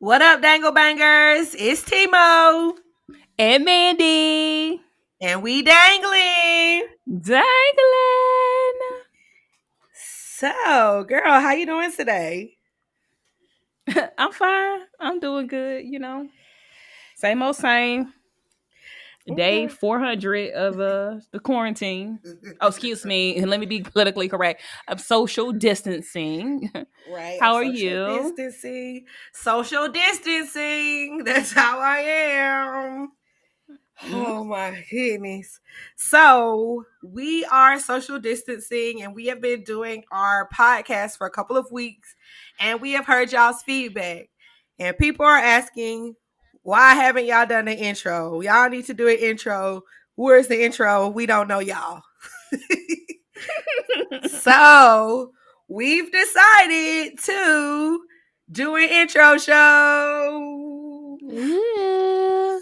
What up, Danglebangers? It's Timo. And Mandy. And we Danglin. Danglin. So, girl, how you doing today? I'm fine. I'm doing good, Same old same. Day Okay. 400 of the quarantine. Oh, excuse me. And let me be politically correct. Of social distancing. Right, of How are social you? distancing. Social distancing. That's how I am. Mm, Oh my goodness. So, we are social distancing and we have been doing our podcast for a couple of weeks and we have heard y'all's feedback. And people are asking, why haven't y'all done the intro? Y'all need to do an intro. Where's the intro? We don't know y'all. So, we've decided to do an intro show. yeah.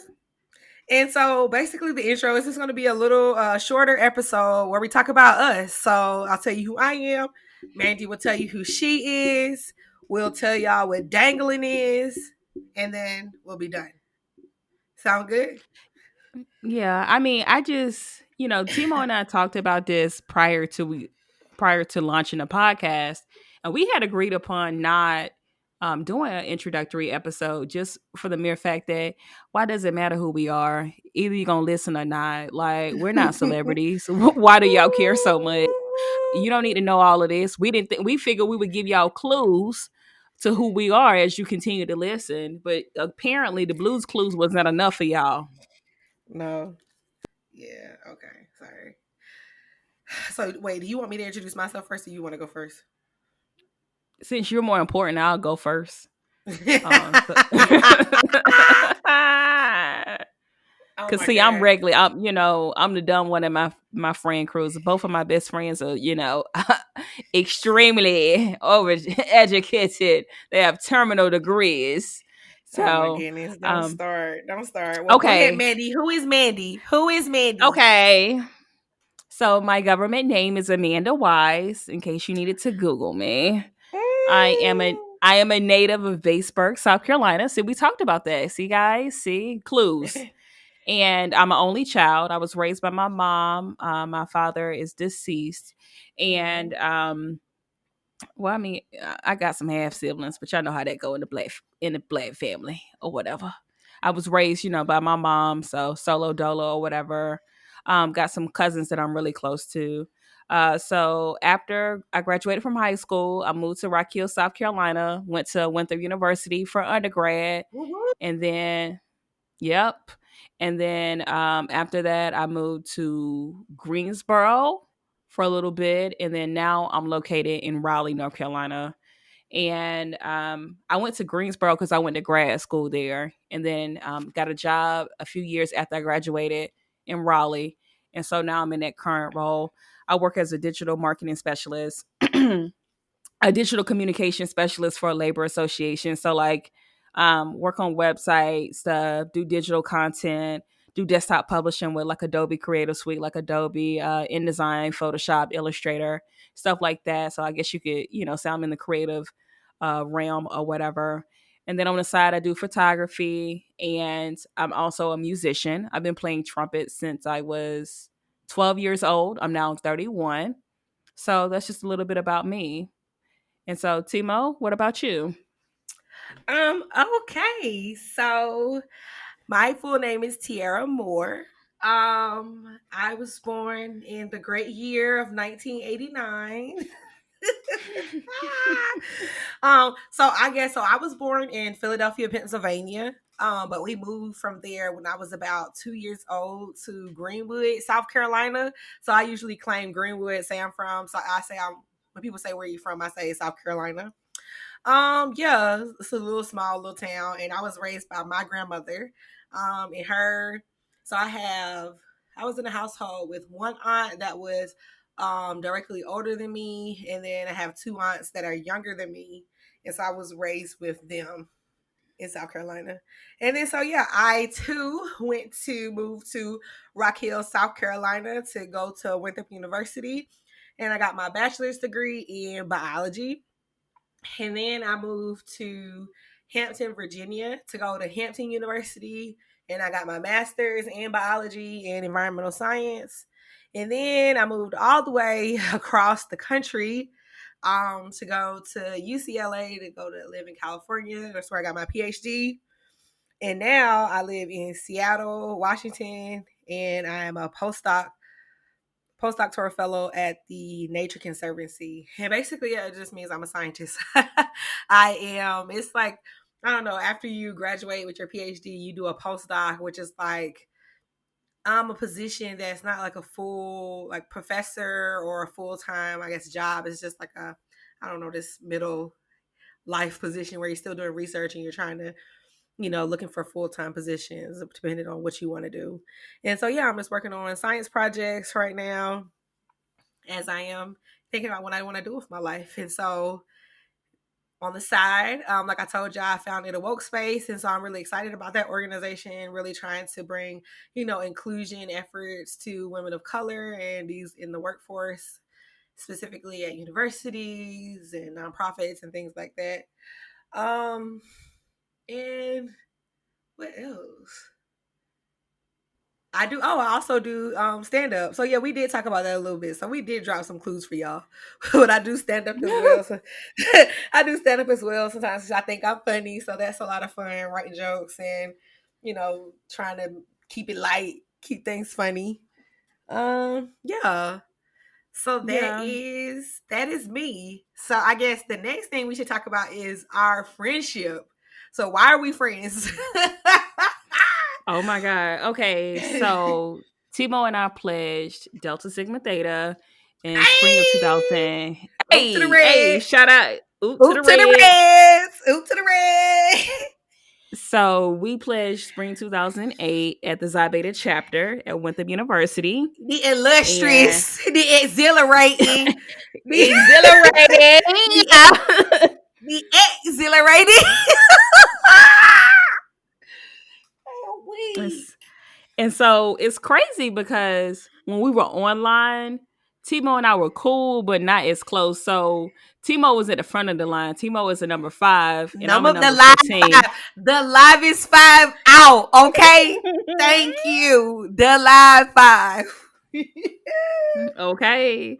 And so basically the intro is just going to be a little shorter episode where we talk about us. So I'll tell you who I am. Mandy will tell you who she is. We'll tell y'all what dangling is. And then we'll be done. Sound good? Yeah. I mean, Timo and I talked about this prior to launching the podcast, and we had agreed upon not doing an introductory episode just for the mere fact that why does it matter who we are? Either you're gonna listen or not. Like we're not celebrities. Why do y'all care so much? You don't need to know all of this. We figured we would give y'all clues to who we are as you continue to listen, but apparently the blues clues was not enough for y'all. No. Yeah. Okay. Sorry. So wait, do you want me to introduce myself first or you want to go first? Since you're more important, I'll go first. So- Oh Cause my see, I'm god. regularly, I'm the dumb one in my friend crews. Both of my best friends are, extremely over educated. They have terminal degrees. Oh my So, goodness. Don't um, start. Don't start. Well, go ahead, okay, Mandy. Who is Mandy? Who is Mandy? okay. So my government name is Amanda Wise. In case you needed to Google me, I am a Mm. I am a native of Batesburg, South Carolina. See, we talked about that. See, guys, see clues. And I'm an only child. I was raised by my mom. My father is deceased, and Oh. well, I mean, I got some half siblings, but y'all know how that go in the black family or whatever. I was raised, by my mom, so solo dolo or whatever. Got some cousins that I'm really close to. So after I graduated from high school, I moved to Rock Hill, South Carolina. Went to Winthrop University for undergrad, Whoop, whoop. and then yep. And then after that, I moved to Greensboro for a little bit. And then now I'm located in Raleigh, North Carolina. And I went to Greensboro because I went to grad school there. And then got a job a few years after I graduated in Raleigh. And so now I'm in that current role. I work as a digital marketing specialist, a digital communication specialist for a labor association. So like work on websites, do digital content, do desktop publishing with like Adobe Creative Suite, like Adobe InDesign, Photoshop, Illustrator, stuff like that. So I guess you could, say I'm in the creative realm or whatever. And then on the side, I do photography and I'm also a musician. I've been playing trumpet since I was 12 years old. I'm now 31. So that's just a little bit about me. And so, Timo, what about you? Okay. So my full name is Tiara Moore. I was born in the great year of 1989. So I guess so. I was born in Philadelphia, Pennsylvania. But we moved from there when I was about 2 years old to Greenwood, South Carolina. So I usually claim Greenwood, say I'm from. So I say I'm when people say where you from, I say South Carolina. Yeah, it's a little small little town, and I was raised by my grandmother. And her, so I was in a household with one aunt that was directly older than me, and then I have two aunts that are younger than me, and so I was raised with them in South Carolina. And then so yeah, I too went to move to Rock Hill, South Carolina to go to Winthrop University, and I got my bachelor's degree in biology. And then I moved to Hampton, Virginia, to go to Hampton University, and I got my master's in biology and environmental science. And then I moved all the way across the country to go to UCLA to go to live in California. That's where I got my PhD. And now I live in Seattle, Washington, and I am a postdoctoral fellow at the Nature Conservancy. And basically, yeah, it just means I'm a scientist. I am. It's like, I don't know, after you graduate with your PhD, you do a postdoc, which is like I'm a position that's not like a full like professor or a full-time, I guess, job. It's just like a, I don't know, this middle life position where you're still doing research and you're trying to, looking for full-time positions depending on what you want to do. And so, yeah, I'm just working on science projects right now as I am thinking about what I want to do with my life. And so on the side, like I told you, I founded a woke space. And so I'm really excited about that organization, really trying to bring, inclusion efforts to women of color and these in the workforce, specifically at universities and nonprofits and things like that. And what else? I do. Oh, I also do stand up. So yeah, we did talk about that a little bit. So we did drop some clues for y'all. But I do stand up as well. So I do stand up as well. Sometimes I think I'm funny, so that's a lot of fun writing jokes and trying to keep it light, keep things funny. Yeah. So Yeah. that is me. So I guess the next thing we should talk about is our friendship. So why are we friends? Oh my God. Okay. So Timo and I pledged Delta Sigma Theta in spring of Hey! 2000. Oop to the Hey, red. shout out. Oop to the Oop to the red. reds. Oop to the red. So we pledged spring 2008 at the Xi Beta chapter at Winthrop University. The And illustrious, the exhilarating, the exhilarating. the, the exhilarating. Oh, wait. And so it's crazy because when we were online, Timo and I were cool, but not as close. So Timo was at the front of the line. Timo is a number 5, and I'm a The number live 15. five. The live is 5 out. Okay. Thank you. The live 5. Okay.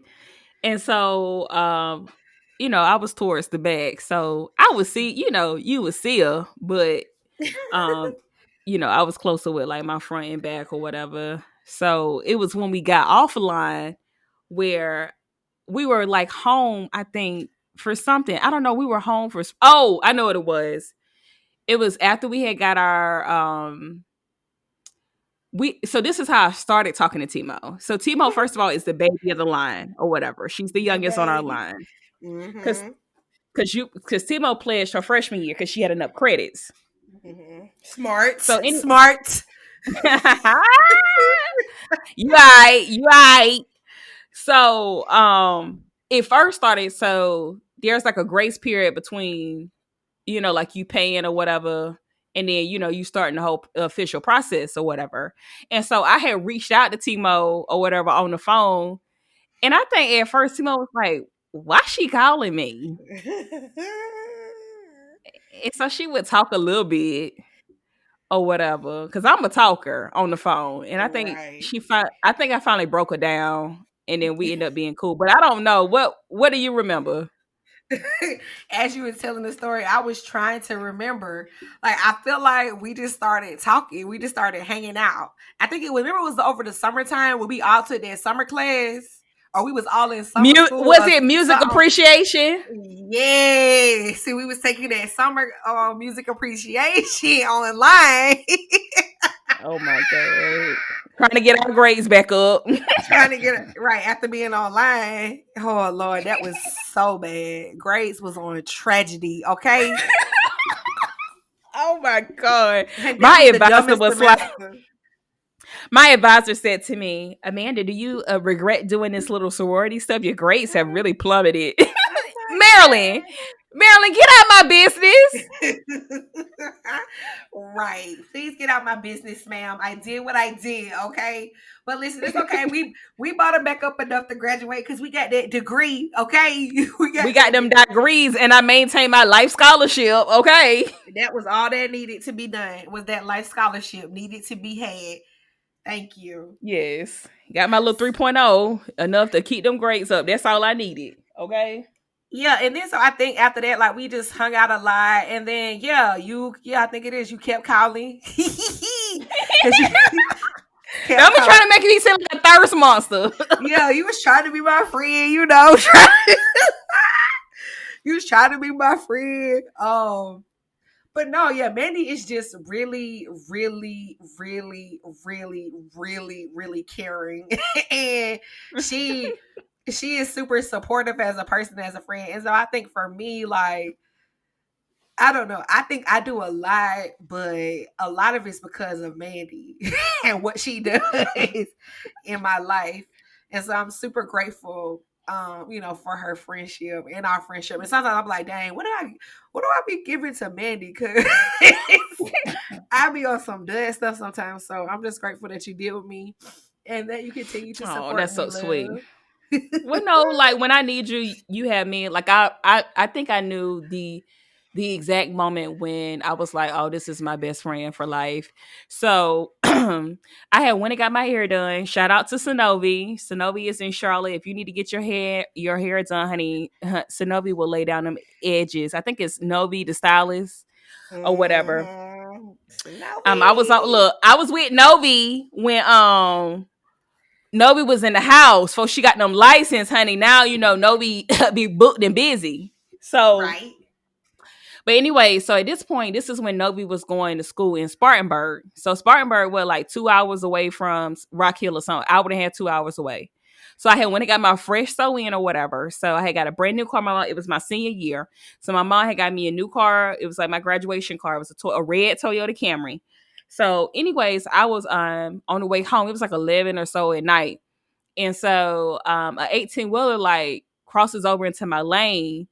And so, I was towards the back. So I would see, you would see her, but, um, I was closer with like my front and back or whatever. So it was when we got offline where we were like home, I think, for something. I don't know. We were home for, oh, I know what it was. It was after we had got our, so this is how I started talking to Timo. So Timo, first of all, is the baby of the line or whatever. She's the The youngest on our baby. line because Mm-hmm. because Timo pledged her freshman year because she had enough credits. Mm-hmm. Smart. So Smart. you right, you right. So it first started. So there's like a grace period between like you paying or whatever. And then, you starting the whole official process or whatever. And so I had reached out to Timo or whatever on the phone. And I think at first Timo was like, why she calling me? And so she would talk a little bit or whatever. Cause I'm a talker on the phone. And I think Right. I think I finally broke her down and then we ended up being cool. But I don't know. What do you remember? As you were telling the story, I was trying to remember. Like, I feel like we just started talking. We just started hanging out. I think remember it was over the summertime when we all took that summer class, or we was all in summer school. Was Or it music something. appreciation? Yeah. See, we was taking that summer music appreciation online. Oh my God. Trying to get our grades back up. Trying to get it right after being online. Oh Lord, that was so bad. Grades was on tragedy, okay? Oh my God. And that My was the advisor dumbest was like, semester. my advisor said to me, Amanda, do you regret doing this little sorority stuff? Your grades have really plummeted. I was like, Marilyn, "Dang." Marilyn, get out my business. Right. Please get out my business, ma'am. I did what I did, okay? But listen, it's okay. We bought him back up enough to graduate because we got that degree, okay? We We got got that them degree. degrees, and I maintain my life scholarship. Okay. That was all that needed to be done. Was that life scholarship needed to be had? Thank you. Yes. Got my little Yes. 3.0 enough to keep them grades up. That's all I needed. Okay. Yeah, and then so I think after that, like we just hung out a lot, and then I think it is. You kept calling because you kept Don't be calling. trying to make me seem like a thirst monster. Yeah, you was trying to be my friend, you was trying to be my friend. But no, yeah, Mandy is just really, really, really, really, really, really caring, and she she is super supportive as a person, as a friend. And so I think for me, like I don't know. I think I do a lot, but a lot of it's because of Mandy and what she does in my life. And so I'm super grateful, for her friendship and our friendship. And sometimes I'm like, dang, what do I be giving to Mandy? Cause I be on some dud stuff sometimes. So I'm just grateful that you deal with me and that you continue to Oh, support that's me, so sweet. love. Well, no, like when I need you, you have me. Like I think I knew the exact moment when I was like, oh, this is my best friend for life. So I had went and got my hair done. Shout out to Sonovi. Sonovi is in Charlotte. If you need to get your hair done, honey, Sonovi will lay down them edges. I think it's Novi the stylist or whatever. Mm-hmm. I was on Snowy. look. I was with Novi when Novi was in the house before she got them license, honey. Now you know Novi be booked and busy. So, Right. but anyway, so at this point, this is when Novi was going to school in Spartanburg. So Spartanburg was like 2 hours away from Rock Hill or something. I would have had 2 hours away. So I had went and got my fresh sew in or whatever. So I had got a brand new car. It was my senior year. So my mom had got me a new car. It was like my graduation car. It was a red Toyota Camry. So, anyways, I was on the way home. It was like 11 or so at night. And so a 18 wheeler like crosses over into my lane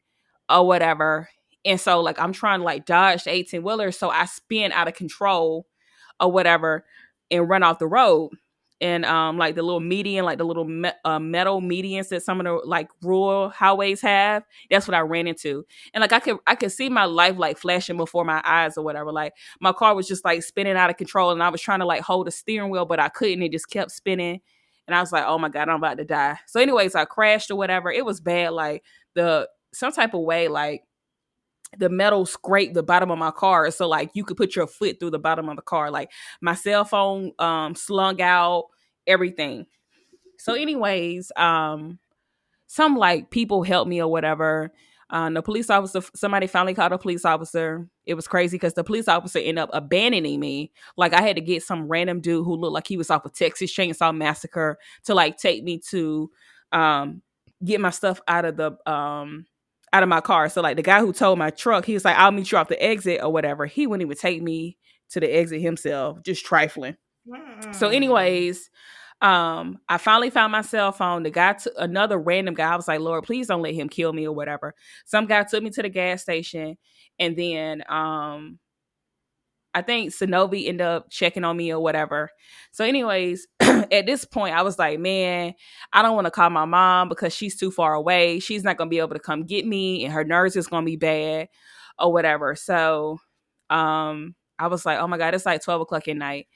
or whatever. And so like I'm trying to like dodge the 18 wheeler. So I spin out of control or whatever and run off the road. And like the little median, like the little metal medians that some of the like rural highways have, that's what I ran into. And like I could see my life like flashing before my eyes or whatever. Like my car was just like spinning out of control, and I was trying to like hold the steering wheel, but I couldn't. It just kept spinning, and I was like, oh my God, I'm about to die. So, anyways, I crashed or whatever. It was bad. Like some type of way, like the metal scraped the bottom of my car. So like you could put your foot through the bottom of the car. Like my cell phone slung out, everything. So, anyways, some like people helped me or whatever. The police officer, somebody finally called a police officer. It was crazy because the police officer ended up abandoning me. Like I had to get some random dude who looked like he was off of Texas Chainsaw Massacre to like take me to um, get my stuff out of my car. So like the guy who towed my truck, he was like, "I'll meet you off the exit or whatever." He wouldn't even take me to the exit himself, just trifling. So, Mm. anyways, I finally found my cell phone. The guy took another random guy. I was like, Lord, please don't let him kill me or whatever. Some guy took me to the gas station, and then I think Sonovi ended up checking on me or whatever. So, anyways, at this point, I was like, man, I don't want to call my mom because she's too far away. She's not gonna be able to come get me, and her nerves is gonna be bad or whatever. So, I was like, oh my God, it's like 12 o'clock at night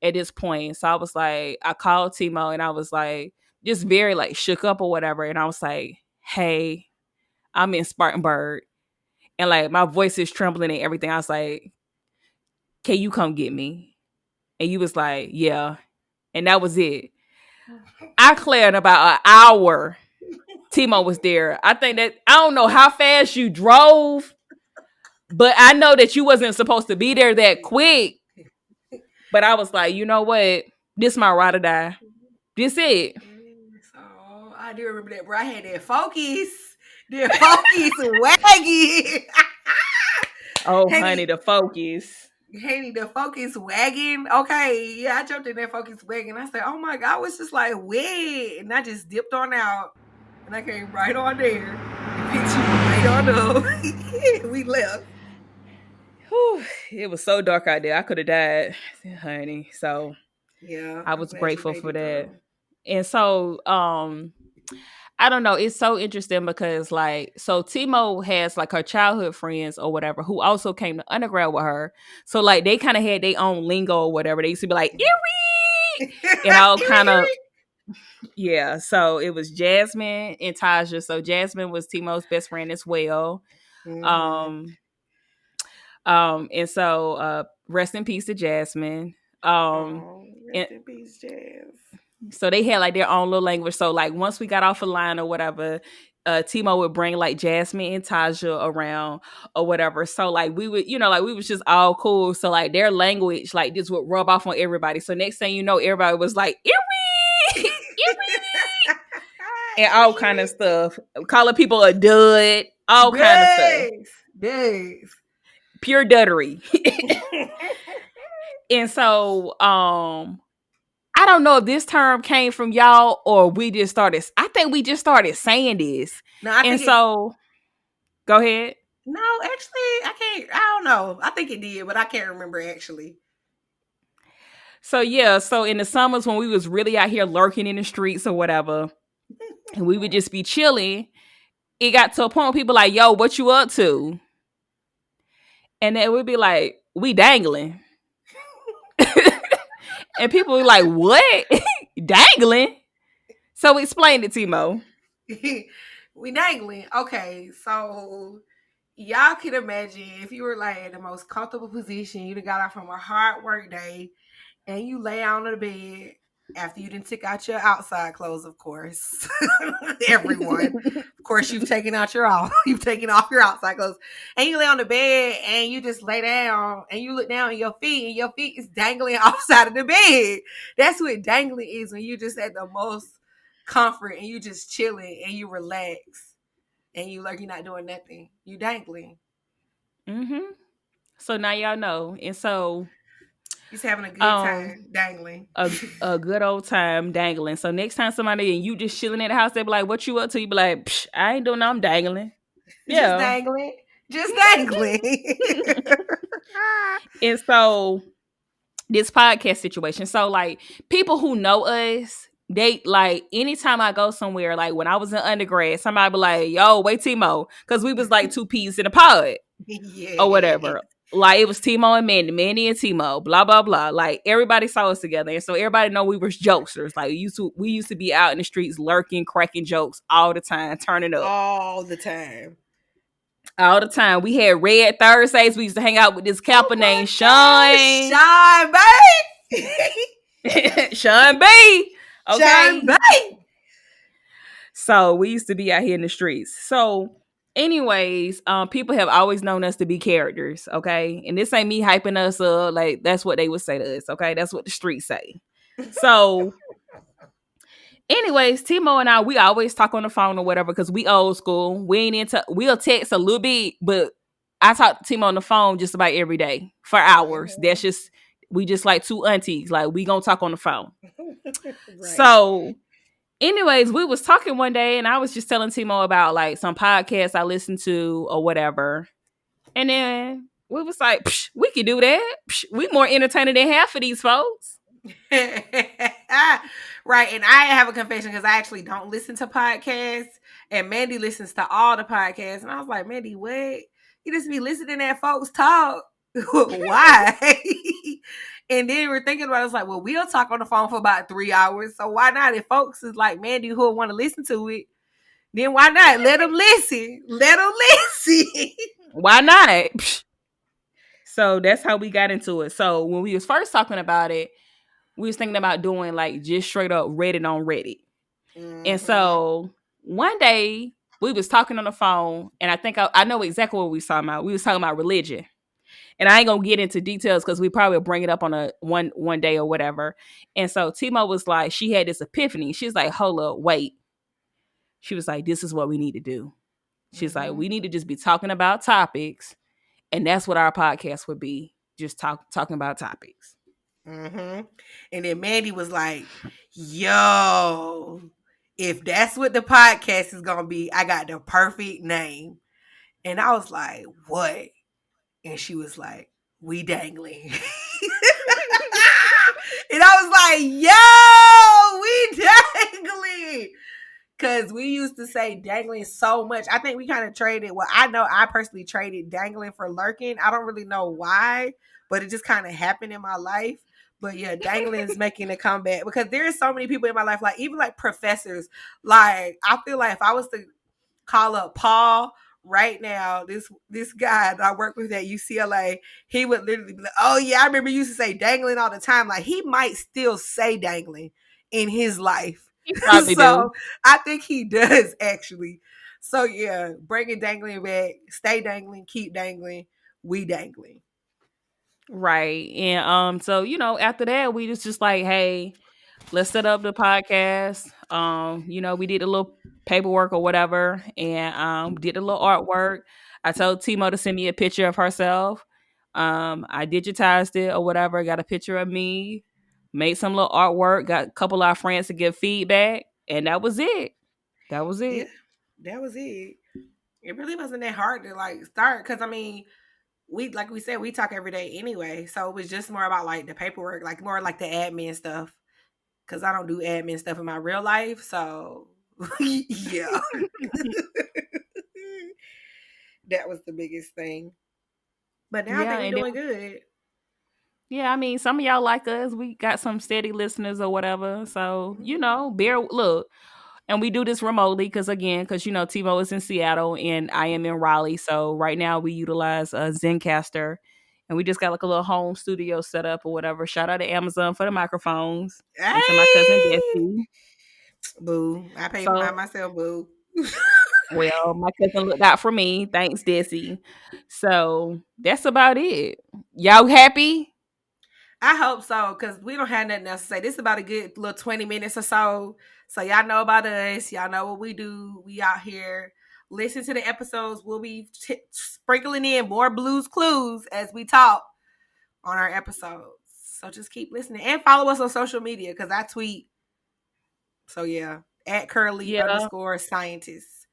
at this point. So I was like, I called Timo and I was like, just very like shook up or whatever. And I was like, hey, I'm in Spartanburg. And like my voice is trembling and everything. I was like, can you come get me? And you was like, yeah. And that was it. I cleared about an hour. Timo was there. I think that I don't know how fast you drove, but I know that you wasn't supposed to be there that quick. But I was like, you know what? This my ride or die. This it. So I do remember that, bro. I had that focus wagon. Oh, honey, Henny, the focus. Henny, the focus wagon. Okay, yeah, I jumped in that focus wagon. I said, "Oh my God," I was just like wet, and I just dipped on out, and I came right on there and picked you Shut up. We left. Whew, it was so dark out there. I could have died, honey. So Yeah, I I'm was glad you grateful made for it that. through. And so I don't know. It's so interesting because like so Timo has like her childhood friends or whatever who also came to undergrad with her. So like they kind of had their own lingo or whatever. They used to be like Erie and all kind of yeah. So it was Jasmine and Taja. So Jasmine was Timo's best friend as well. Mm-hmm. Um and so rest in peace to Jasmine. Oh, And rest in peace, Jazz. so they had like their own little language. So like once we got off a line or whatever, Timo would bring like Jasmine and Taja around or whatever. So like we would, like we was just all cool. So like their language like this would rub off on everybody. So next thing you know, everybody was like, Erie! Erie! And all kind of stuff. Calling people a dud, all kind of stuff. Days. Days. Pure duddery. And so I don't know if this term came from y'all or we just started. I think we just started saying this. No, I And think it. so go ahead. No, actually, I can't. I don't know. I think it did, but I can't remember actually. So yeah, so in the summers when we was really out here lurking in the streets or whatever, and we would just be chilling, it got to a point where people like, yo, what you up to? And then we'd be like, we dangling. And people were like, what? Dangling? So explain it, Timo. We dangling. Okay, so y'all can imagine if you were like in the most comfortable position, you'd have got out from a hard work day, and you lay down on the bed after you didn't take out your outside clothes, of course. Everyone. Of course, you've taken off your outside clothes. And you lay on the bed and you just lay down and you look down at your feet and your feet is dangling outside of the bed. That's what dangling is when you just at the most comfort and you just chilling and you relax and you like you're not doing nothing. You dangling. Mm-hmm. So now y'all know. And so He's having a good um time dangling. a good old time dangling. So next time somebody and you just chilling at the house, they be like, "What you up to?" You be like, Psh, "I ain't doing no, I'm dangling." Just Yeah. dangling. Just dangling. And so this podcast situation. So like people who know us, they like anytime I go somewhere, like when I was in undergrad, somebody be like, "Yo, wait, Timo," because we was like two peas in a pod or Yeah. whatever. Like it was Timo and Mandy, Mandy and Timo, blah blah blah. Like everybody saw us together, and so everybody know we were jokesters. Like we used to be out in the streets lurking, cracking jokes all the time, turning up All the time. all the time. We had Red Thursdays. We used to hang out with this Oh Kappa my named gosh. Sean, Shine, babe. Sean B. Shine, Okay, babe. so we used to be out here in the streets. So anyways, people have always known us to be characters, okay? And this ain't me hyping us up, like that's what they would say to us, okay? That's what the streets say. So, anyways, Timo and I, we always talk on the phone or whatever because we old school. We ain't into we'll text a little bit, but I talk to Timo on the phone just about every day for hours. That's just we just like two aunties. Like we gonna talk on the phone. Right. So anyways, we was talking one day and I was just telling Timo about like some podcasts I listened to or whatever. And then we was like, Psh, we could do that. Psh, we more entertaining than half of these folks. Right. And I have a confession because I actually don't listen to podcasts. And Mandy listens to all the podcasts. And I was like, Mandy, what? You just be listening at folks talk. Why? And then we're thinking about it, it's like, well, we'll talk on the phone for about 3 hours. So why not? If folks is like Mandy who want to listen to it, then why not? Let them listen. Let them listen. Why not? Psh. So that's how we got into it. So when we was first talking about it, we was thinking about doing like just straight up Reddit on Reddit. And Mm-hmm. so one day we was talking on the phone, and I think I know exactly what we was talking about. We was talking about religion. And I ain't gonna get into details because we probably will bring it up on a one day or whatever. And so Timo was like, she had this epiphany. She's like, hold up, wait. She was like, this is what we need to do. She's like, Mm-hmm. we need to just be talking about topics, and that's what our podcast would be. Just talking about topics. Mm-hmm. And then Mandy was like, yo, if that's what the podcast is gonna be, I got the perfect name. And I was like, what? And she was like, we dangling. And I was like, yo, we dangling. Cause we used to say dangling so much. I think we kind of traded. Well, I know I personally traded dangling for lurking. I don't really know why, but it just kind of happened in my life. But yeah, dangling is making a comeback because there are so many people in my life, like even like professors. Like I feel like if I was to call up Paul right now, this guy that I work with at UCLA, he would literally be like, "Oh yeah, I remember you used to say dangling all the time." Like he might still say dangling in his life. He probably So do. I think he does actually. So yeah, bringing dangling back, stay dangling, keep dangling, we dangling. Right. And so after that we just like, hey, let's set up the podcast. We did a little paperwork or whatever and did a little artwork. I told Timo to send me a picture of herself. I digitized it or whatever, got a picture of me, made some little artwork, got a couple of our friends to give feedback, and that was it. That was Yeah, it. that was it. It really wasn't that hard to like start because I mean, we like we said we talk every day anyway, so it was just more about like the paperwork, like more like the admin stuff. Because I don't do admin stuff in my real life, so yeah, that was the biggest thing. But now I Yeah, think we're and then doing good. yeah, I mean, some of y'all like us. We got some steady listeners or whatever. So, Mhm. bear look. And we do this remotely because Timo is in Seattle and I am in Raleigh. So right now we utilize Zencaster, and we just got like a little home studio set up or whatever. Shout out to Amazon for the microphones and to my cousin Hey, Desi. boo! I paid for mine So, myself, boo. well, my cousin looked out for me. Thanks, Desi. So that's about it. Y'all happy? I hope so, because we don't have nothing else to say. This is about a good little 20 minutes or so. So y'all know about us. Y'all know what we do. We out here. Listen to the episodes. We'll be sprinkling in more blues clues as we talk on our episodes. So just keep listening and follow us on social media because I tweet. So yeah, at Curly Yeah. underscore scientist.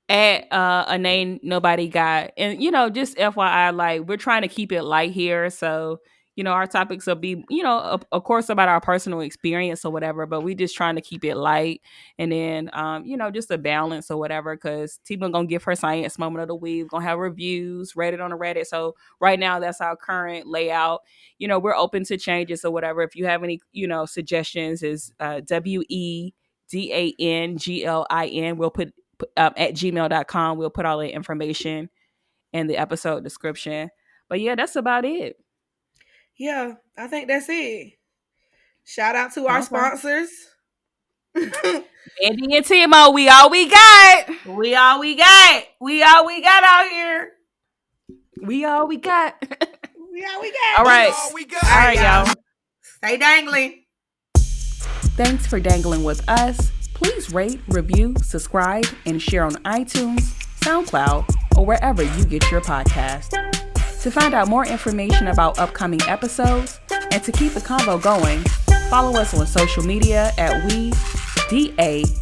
At a name nobody got. And just FYI, like we're trying to keep it light here. So, our topics will be, of course about our personal experience or whatever, but we just trying to keep it light. And then just a balance or whatever, because Tina gonna give her science moment of the week. We're gonna have reviews, Reddit on the Reddit. So right now that's our current layout. We're open to changes or whatever. If you have any, suggestions, is WEDANGLIN. We'll put at gmail.com. We'll put all the information in the episode description. But yeah, that's about it. Yeah, I think that's it. Shout out to our Okay. sponsors. Mandy and Timo, we all we got. We all we got. We all we got out here. We all we got. We all we got. All right. All we All got. All right, right, y'all. y'all. Stay dangling. Thanks for dangling with us. Please rate, review, subscribe, and share on iTunes, SoundCloud, or wherever you get your podcast. To find out more information about upcoming episodes and to keep the convo going, follow us on social media at We Danglin.